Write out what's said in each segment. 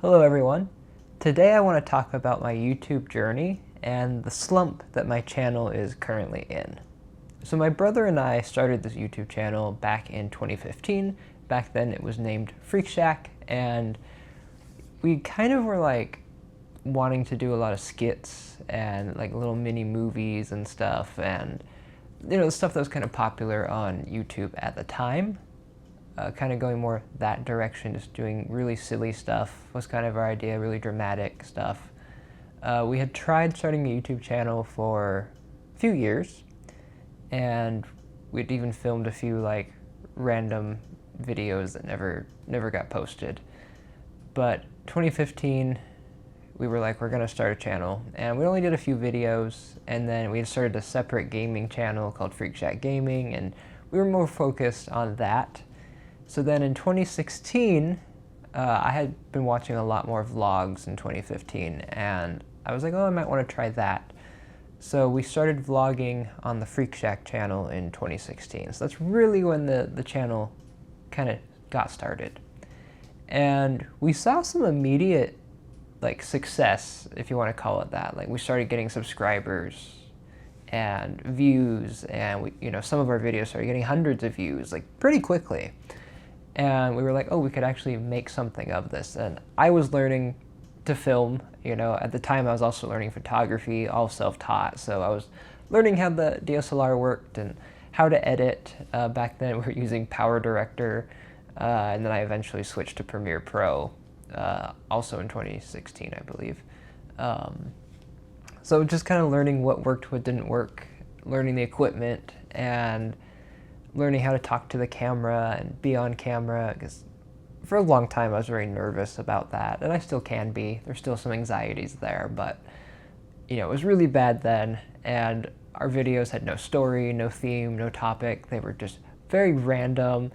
Hello everyone. Today I want to talk about my YouTube journey and the slump that my channel is currently in. So my brother and I started this YouTube channel back in 2015. Back then it was named Freak Shack, and we kind of were like wanting to do a lot of skits and like little mini movies and stuff, and the stuff that was kind of popular on YouTube at the time. Kind of going more that direction, just doing really silly stuff was kind of our idea, really dramatic stuff. We had tried starting a YouTube channel for a few years, and we'd even filmed a few like random videos that never got posted. But 2015, we were like, we're gonna start a channel, and we only did a few videos, and then we had started a separate gaming channel called Freak Shack Gaming, and we were more focused on that. So then in 2016, I had been watching a lot more vlogs in 2015, and I was like, oh, I might want to try that. So we started vlogging on the Freak Shack channel in 2016. So that's really when the channel kind of got started. And we saw some immediate like success, if you want to call it that. Like we started getting subscribers and views, and some of our videos started getting hundreds of views like pretty quickly. And we were like, oh, we could actually make something of this. And I was learning to film, at the time I was also learning photography, all self-taught. So I was learning how the DSLR worked and how to edit. Back then we were using Power Director, and then I eventually switched to Premiere Pro, also in 2016, I believe. So just kind of learning what worked, what didn't work, learning the equipment, and learning how to talk to the camera and be on camera, because for a long time I was very nervous about that, and I still can be. There's still some anxieties there, but it was really bad then, and our videos had no story, no theme, no topic. They were just very random,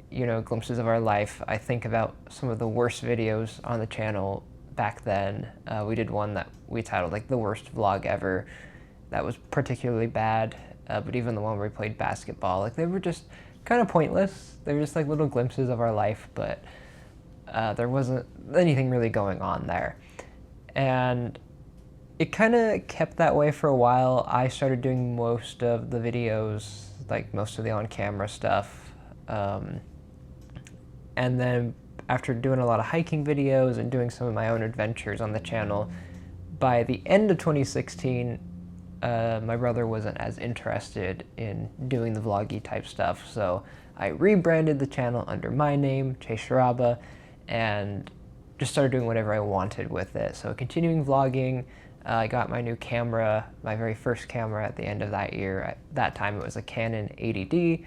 glimpses of our life. I think about some of the worst videos on the channel back then. We did one that we titled like the worst vlog ever. That was particularly bad. But even the one where we played basketball, like they were just kind of pointless. They were just like little glimpses of our life, but there wasn't anything really going on there. And it kind of kept that way for a while. I started doing most of the videos, like most of the on-camera stuff. And then after doing a lot of hiking videos and doing some of my own adventures on the channel, by the end of 2016, my brother wasn't as interested in doing the vloggy type stuff, so I rebranded the channel under my name, Charaba, and just started doing whatever I wanted with it. So continuing vlogging, I got my new camera, my very first camera at the end of that year. At that time it was a Canon 80D,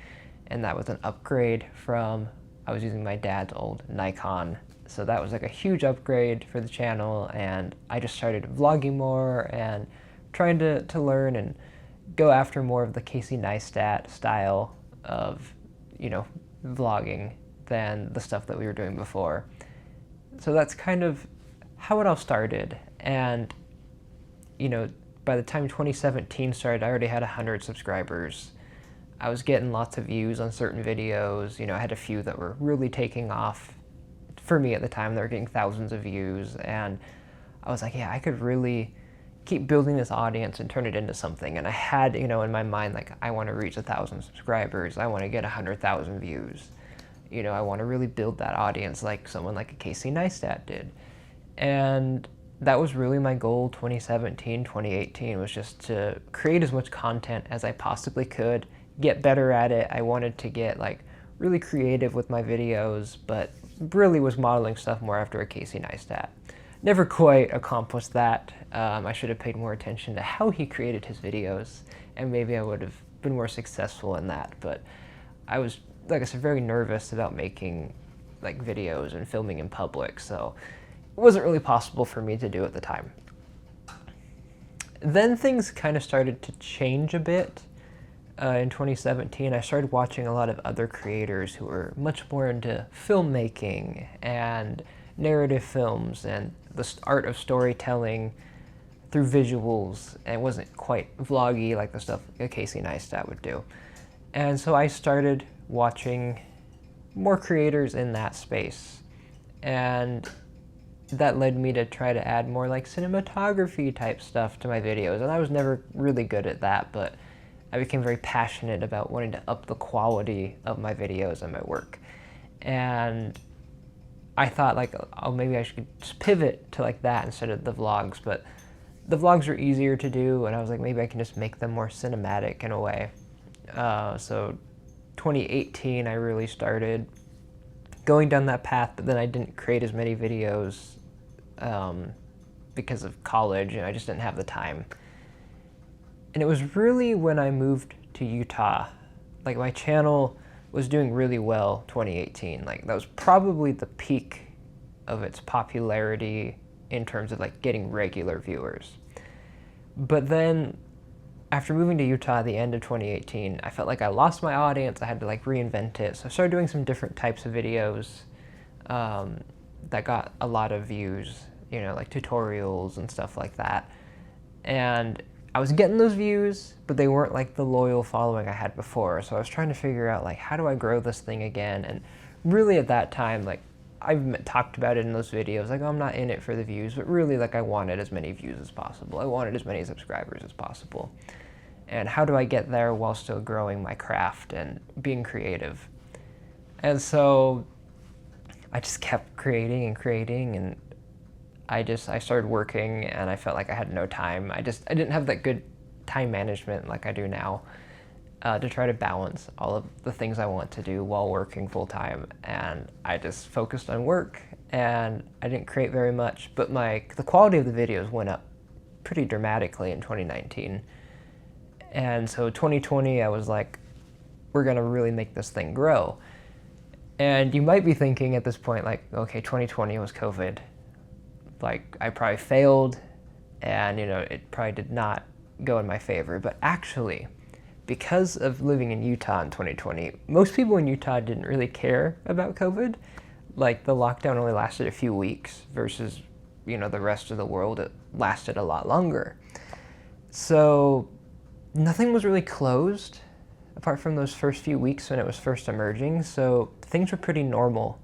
and that was an upgrade from, I was using my dad's old Nikon. So that was like a huge upgrade for the channel, and I just started vlogging more and trying to learn and go after more of the Casey Neistat style of, vlogging than the stuff that we were doing before. So that's kind of how it all started. And, by the time 2017 started, I already had 100 subscribers. I was getting lots of views on certain videos. I had a few that were really taking off. For me at the time, they were getting thousands of views. And I was like, yeah, I could really keep building this audience and turn it into something. And I had, in my mind, like, I want to reach 1,000 subscribers. I want to get 100,000 views. I want to really build that audience like someone like a Casey Neistat did. And that was really my goal 2017, 2018, was just to create as much content as I possibly could, get better at it. I wanted to get like really creative with my videos, but really was modeling stuff more after a Casey Neistat. Never quite accomplished that. I should have paid more attention to how he created his videos, and maybe I would have been more successful in that. But I was, like I said, very nervous about making like videos and filming in public, so it wasn't really possible for me to do at the time. Then things kind of started to change a bit. In 2017, I started watching a lot of other creators who were much more into filmmaking and narrative films and the art of storytelling through visuals, and it wasn't quite vloggy like the stuff Casey Neistat would do. And so I started watching more creators in that space. And that led me to try to add more like cinematography type stuff to my videos. And I was never really good at that, but I became very passionate about wanting to up the quality of my videos and my work. And I thought like, oh, maybe I should just pivot to like that instead of the vlogs, but the vlogs are easier to do, and I was like, maybe I can just make them more cinematic in a way. So 2018, I really started going down that path, but then I didn't create as many videos because of college, and I just didn't have the time. And it was really when I moved to Utah, like my channel was doing really well 2018. Like that was probably the peak of its popularity in terms of like getting regular viewers. But then after moving to Utah at the end of 2018, I felt like I lost my audience. I had to like reinvent it. So I started doing some different types of videos that got a lot of views, you know, like tutorials and stuff like that. And I was getting those views, but they weren't like the loyal following I had before. So I was trying to figure out like, how do I grow this thing again? And really at that time, like I've talked about it in those videos, like, oh, I'm not in it for the views, but really like I wanted as many views as possible. I wanted as many subscribers as possible. And how do I get there while still growing my craft and being creative? And so I just kept creating and creating, and I started working, and I felt like I had no time. I didn't have that good time management like I do now to try to balance all of the things I want to do while working full time. And I just focused on work, and I didn't create very much, but the quality of the videos went up pretty dramatically in 2019. And so 2020, I was like, we're gonna really make this thing grow. And you might be thinking at this point, like, okay, 2020 was COVID. Like, I probably failed, and, you know, it probably did not go in my favor. But actually, because of living in Utah in 2020, most people in Utah didn't really care about COVID. Like, the lockdown only lasted a few weeks versus, you know, the rest of the world, it lasted a lot longer. So nothing was really closed apart from those first few weeks when it was first emerging. So things were pretty normal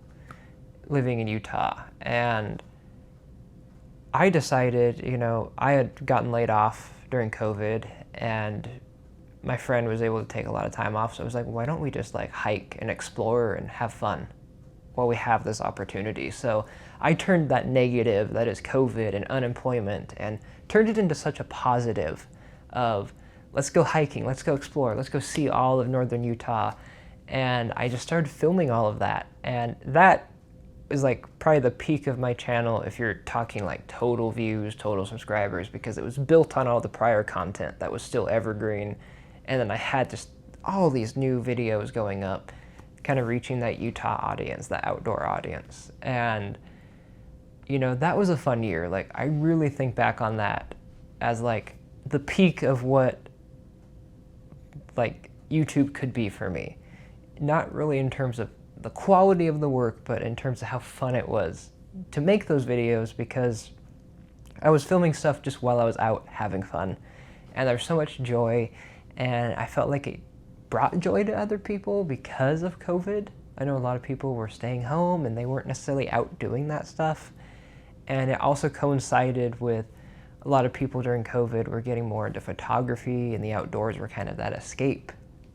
living in Utah. And I decided, you know, I had gotten laid off during COVID, and my friend was able to take a lot of time off. So I was like, why don't we just like hike and explore and have fun while we have this opportunity? So I turned that negative, that is COVID and unemployment, and turned it into such a positive of, let's go hiking, let's go explore, let's go see all of northern Utah. And I just started filming all of that. And that is like probably the peak of my channel if you're talking like total views, total subscribers, because it was built on all the prior content that was still evergreen. And then I had just all these new videos going up, kind of reaching that Utah audience, that outdoor audience. And, you know, that was a fun year. Like, I really think back on that as like the peak of what like YouTube could be for me. Not really in terms of the quality of the work, but in terms of how fun it was to make those videos, because I was filming stuff just while I was out having fun. And there was so much joy, and I felt like it brought joy to other people because of COVID. I know a lot of people were staying home and they weren't necessarily out doing that stuff. And it also coincided with a lot of people during COVID were getting more into photography, and the outdoors were kind of that escape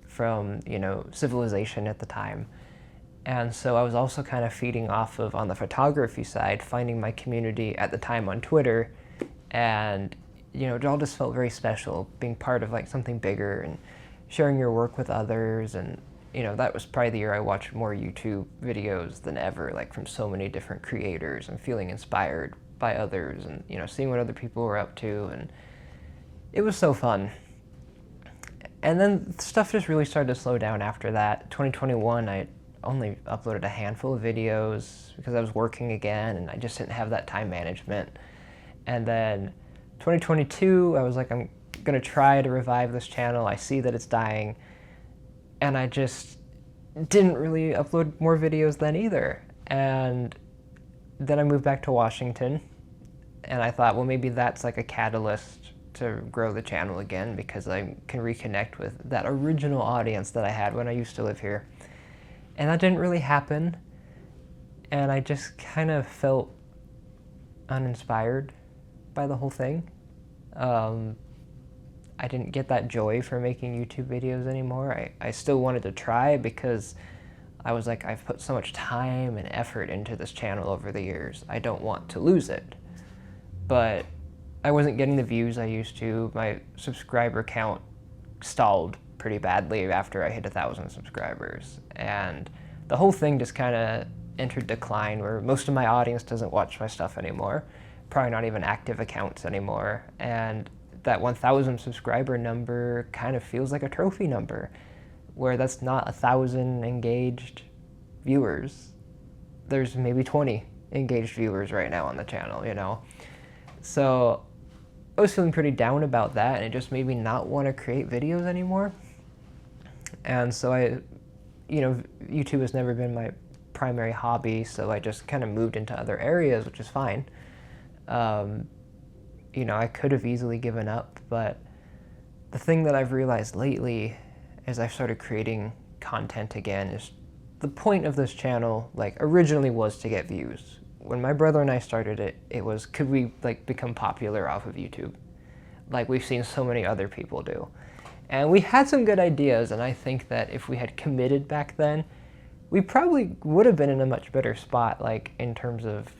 from, you know, civilization at the time. And so I was also kind of feeding off of, on the photography side, finding my community at the time on Twitter. And, you know, it all just felt very special, being part of like something bigger and sharing your work with others. And, you know, that was probably the year I watched more YouTube videos than ever, like from so many different creators, and feeling inspired by others, and, you know, seeing what other people were up to. And it was so fun. And then stuff just really started to slow down after that. 2021, I only uploaded a handful of videos because I was working again, and I just didn't have that time management. And then 2022, I was like, I'm gonna try to revive this channel. I see that it's dying, and I just didn't really upload more videos then either. And then I moved back to Washington, and I thought, well, maybe that's like a catalyst to grow the channel again, because I can reconnect with that original audience that I had when I used to live here. And that didn't really happen, and I just kind of felt uninspired by the whole thing. I didn't get that joy from making YouTube videos anymore. I still wanted to try because I was like, I've put so much time and effort into this channel over the years. I don't want to lose it. But I wasn't getting the views I used to. My subscriber count stalled pretty badly after I hit 1,000 subscribers. And the whole thing just kind of entered decline, where most of my audience doesn't watch my stuff anymore. Probably not even active accounts anymore. And that 1,000 subscriber number kind of feels like a trophy number, where that's not 1,000 engaged viewers. There's maybe 20 engaged viewers right now on the channel, you know? So I was feeling pretty down about that, and it just made me not want to create videos anymore. And so YouTube has never been my primary hobby, so I just kind of moved into other areas, which is fine. I could have easily given up, but the thing that I've realized lately as I've started creating content again is the point of this channel, originally was to get views. When my brother and I started it, it was, could we become popular off of YouTube? Like we've seen so many other people do. And we had some good ideas, and I think that if we had committed back then, we probably would have been in a much better spot, in terms of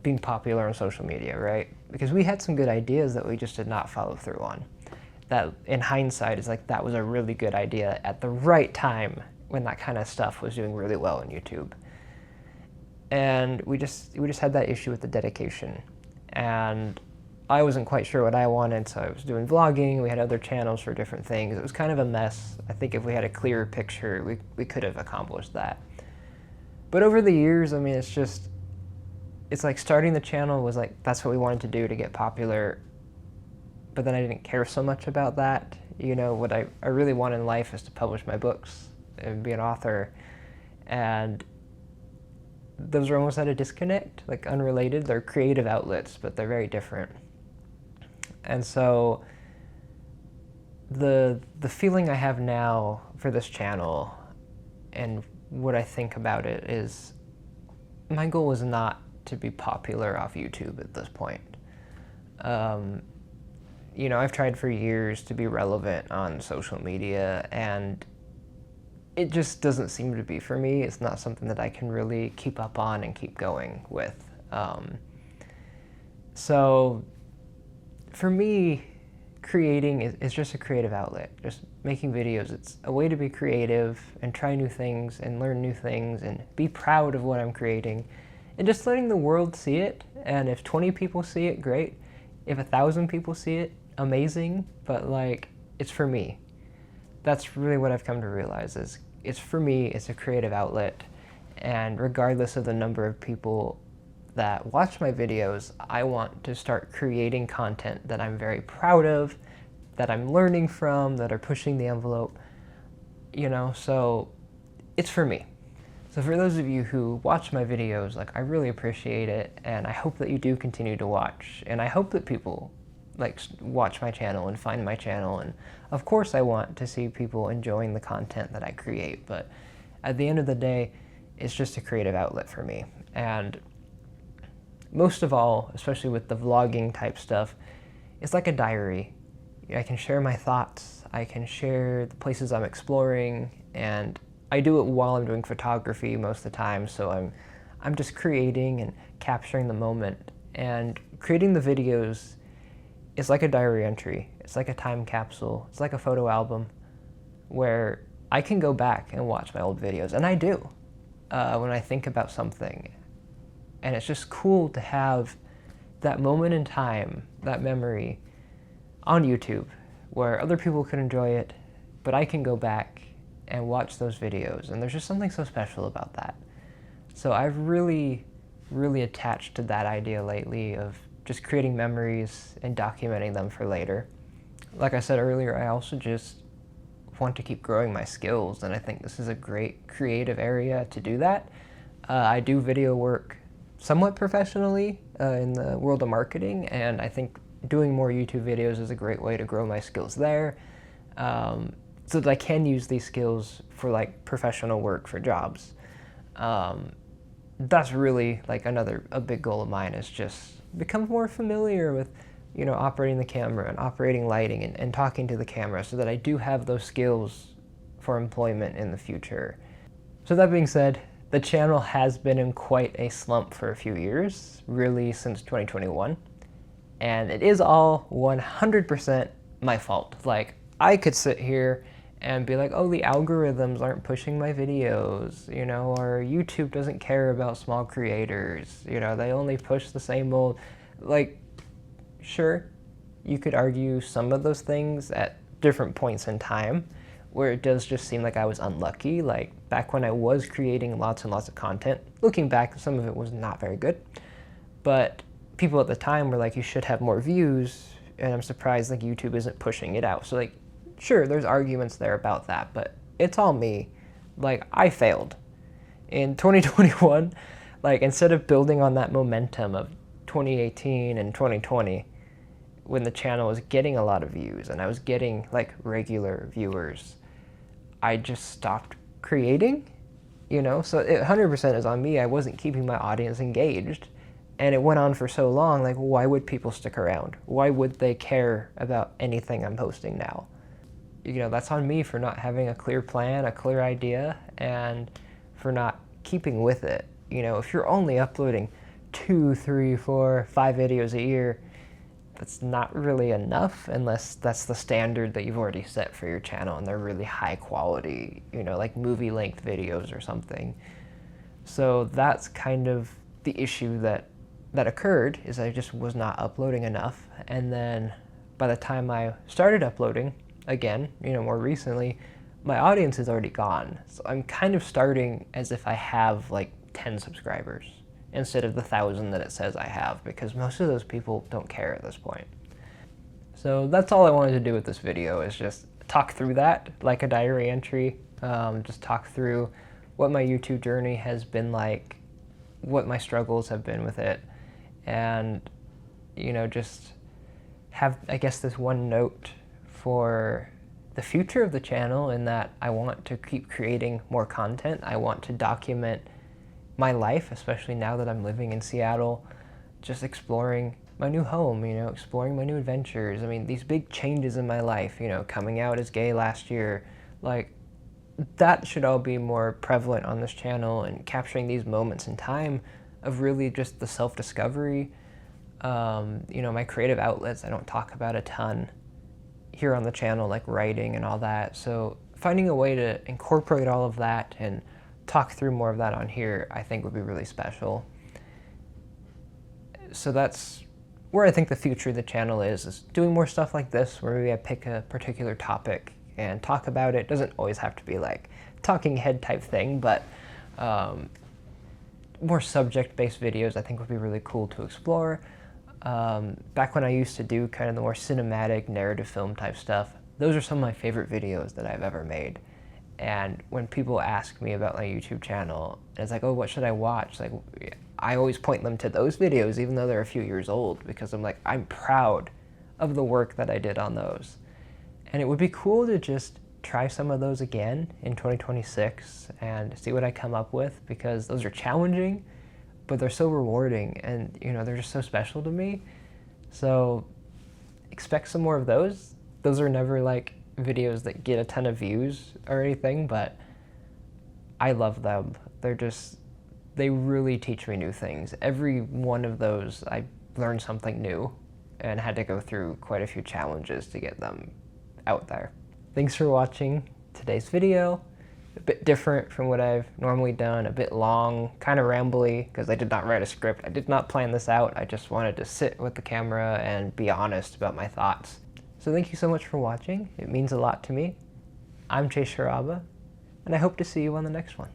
being popular on social media, right? Because we had some good ideas that we just did not follow through on. That, in hindsight, is that was a really good idea at the right time when that kind of stuff was doing really well on YouTube. And we just had that issue with the dedication. And I wasn't quite sure what I wanted, so I was doing vlogging. We had other channels for different things. It was kind of a mess. I think if we had a clearer picture, we could have accomplished that. But over the years, I mean, it's like starting the channel was that's what we wanted to do to get popular. But then I didn't care so much about that. What I really want in life is to publish my books and be an author. And those are almost at a disconnect, unrelated. They're creative outlets, but they're very different. And so the feeling I have now for this channel and what I think about it is my goal is not to be popular off YouTube at this point. I've tried for years to be relevant on social media, and it just doesn't seem to be for me. It's not something that I can really keep up on and keep going with. So for me, creating is just a creative outlet. Just making videos, it's a way to be creative and try new things and learn new things and be proud of what I'm creating. And just letting the world see it. And if 20 people see it, great. If 1,000 people see it, amazing. But it's for me. That's really what I've come to realize is it's for me, it's a creative outlet. And regardless of the number of people that watch my videos, I want to start creating content that I'm very proud of, that I'm learning from, that are pushing the envelope, so it's for me. So for those of you who watch my videos, I really appreciate it, and I hope that you do continue to watch, and I hope that people watch my channel and find my channel, and of course I want to see people enjoying the content that I create, but at the end of the day, it's just a creative outlet for me. And most of all, especially with the vlogging type stuff, it's like a diary. I can share my thoughts, I can share the places I'm exploring, and I do it while I'm doing photography most of the time, so I'm just creating and capturing the moment. And creating the videos is like a diary entry. It's like a time capsule. It's like a photo album where I can go back and watch my old videos, and I do when I think about something. And it's just cool to have that moment in time, that memory on YouTube where other people can enjoy it, but I can go back and watch those videos, and there's just something so special about that. So I've really, really attached to that idea lately of just creating memories and documenting them for later. Like I said earlier, I also just want to keep growing my skills, and I think this is a great creative area to do that. I do video work somewhat professionally in the world of marketing, and I think doing more YouTube videos is a great way to grow my skills there, so that I can use these skills for professional work for jobs. that's really like a big goal of mine, is just become more familiar with, you know, operating the camera and operating lighting and talking to the camera, so that I do have those skills for employment in the future. So that being said, the channel has been in quite a slump for a few years, really since 2021. And it is all 100% my fault. Like, I could sit here and be like, oh, the algorithms aren't pushing my videos, you know, or YouTube doesn't care about small creators, you know, they only push the same old, like, sure, you could argue some of those things at different points in time, where it does just seem like I was unlucky. Like, back when I was creating lots and lots of content, looking back, some of it was not very good, but people at the time were like, you should have more views, and I'm surprised like YouTube isn't pushing it out. So like, sure, there's arguments there about that, but it's all me. Like, I failed. In 2021, like, instead of building on that momentum of 2018 and 2020, when the channel was getting a lot of views and I was getting like regular viewers, I just stopped creating, you know? So it 100% is on me. I wasn't keeping my audience engaged. And it went on for so long, like, why would people stick around? Why would they care about anything I'm posting now? You know, that's on me for not having a clear plan, a clear idea, and for not keeping with it. You know, if you're only uploading 2, 3, 4, 5 videos a year, that's not really enough unless that's the standard that you've already set for your channel and they're really high quality, you know, like movie length videos or something. So that's kind of the issue that occurred, is I just was not uploading enough. And then by the time I started uploading again, you know, more recently, my audience is already gone. So I'm kind of starting as if I have like 10 subscribers instead of the 1,000 that it says I have, because most of those people don't care at this point. So that's all I wanted to do with this video, is just talk through that like a diary entry, just talk through what my YouTube journey has been like, what my struggles have been with it, and, you know, just have, I guess, this one note for the future of the channel, in that I want to keep creating more content. I want to document my life, especially now that I'm living in Seattle, just exploring my new home, you know, exploring my new adventures. I mean, these big changes in my life, you know, coming out as gay last year, like, that should all be more prevalent on this channel, and capturing these moments in time of really just the self-discovery. You know, my creative outlets, I don't talk about a ton here on the channel, like writing and all that. So finding a way to incorporate all of that and talk through more of that on here, I think would be really special. So that's where I think the future of the channel is doing more stuff like this, where maybe I pick a particular topic and talk about it. Doesn't always have to be like talking head type thing, but more subject-based videos I think would be really cool to explore. Back when I used to do kind of the more cinematic narrative film type stuff, those are some of my favorite videos that I've ever made. And when people ask me about my YouTube channel, it's like, oh, what should I watch? Like, I always point them to those videos, even though they're a few years old, because I'm like, I'm proud of the work that I did on those. And it would be cool to just try some of those again in 2026 and see what I come up with, because those are challenging, but they're so rewarding, and, you know, they're just so special to me. So expect some more of those. Those are never like videos that get a ton of views or anything, but I love them. They really teach me new things. Every one of those, I learned something new and had to go through quite a few challenges to get them out there. Thanks for watching today's video. A bit different from what I've normally done, a bit long, kind of rambly, because I did not write a script. I did not plan this out. I just wanted to sit with the camera and be honest about my thoughts. So thank you so much for watching. It means a lot to me. I'm Charaba, and I hope to see you on the next one.